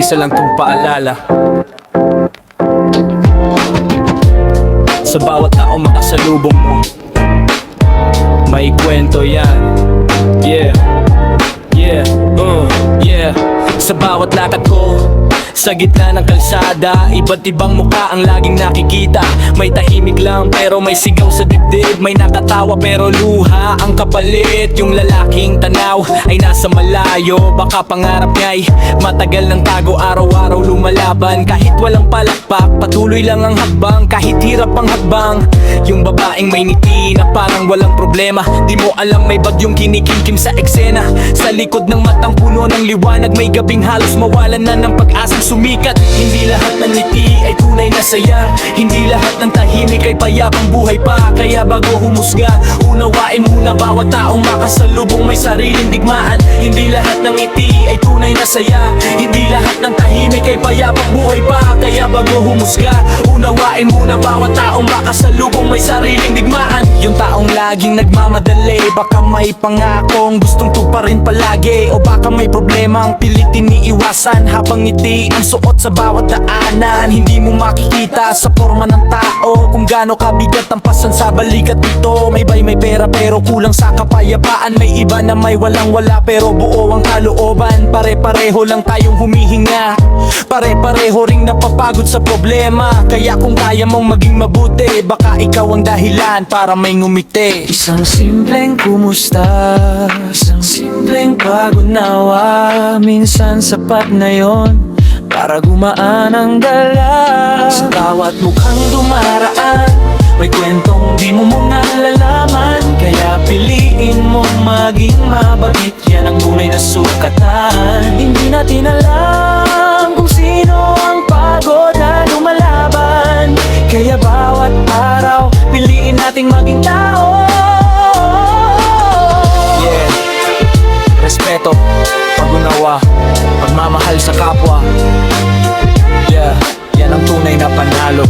isa lang tong paalala: sa bawat tao makasalubong mo, may kwento yan. Yeah, yeah, yeah. Sa bawat lakad ko, sa gitna ng kalsada, iba't ibang mukha ang laging nakikita. May tahimik lang pero may sigaw sa dibdib, may nakatawa pero luha ang kapalit. Yung lalaking tanaw ay nasa malayo, baka pangarap niya'y matagal ng tago. Araw-araw lumalaban kahit walang palakpak, patuloy lang ang hakbang kahit hirap ang hakbang. Yung babaeng may ngiti na parang walang problema, di mo alam may bagyong kinikimkim sa eksena. Sa likod ng matang puno ng liwanag, may gabing halos mawalan na ng pag-asang sumikat. Hindi lahat ng ngiti ay tunay na saya, hindi lahat ng tahimik ay payapang buhay pa. Kaya bago humusga, unawain muna bawat taong makasalubong may sariling digmaan. Hindi lahat ng ngiti ay tunay na saya, hindi lahat ng tahimik ay payapang buhay pa. Kaya bago humusga, unawain muna bawat taong makasalubong may sariling digmaan. Yung taong laging nagmamadali, baka may pangakong gustong tuparin palagi, o baka may problema ang pilitin iiwasan. Habang ngiti ang suot sa bawat daanan, hindi mo makikita sa forma ng tao kung gaano kabigat ang pasan sa balikat nito. May pera pero kulang sa kapayapaan, may iba na may walang wala pero buo ang kalooban. Pare-pareho lang tayong humihinga, pare-pareho ring napapagod sa problema. Kaya kung kaya mong maging mabuti, baka ikaw ang dahilan para may ngumiti. Isang simpleng kumusta, isang simpleng pag-unawa, minsan sapat na yon para gumaan ang dala. Sa bawat mukhang dumaraan, may kwentong di mo muna nalalaman. Kaya piliin mo maging mabait, yan ang tunay na sukatan. Hindi natin alam kung sino ang pagod na lumalaban, kaya bawat araw piliin nating maging tao. Yeah, respeto, pag-unawa, pagmamahal sa kapwa. Yeah, yan ang tunay na panalo.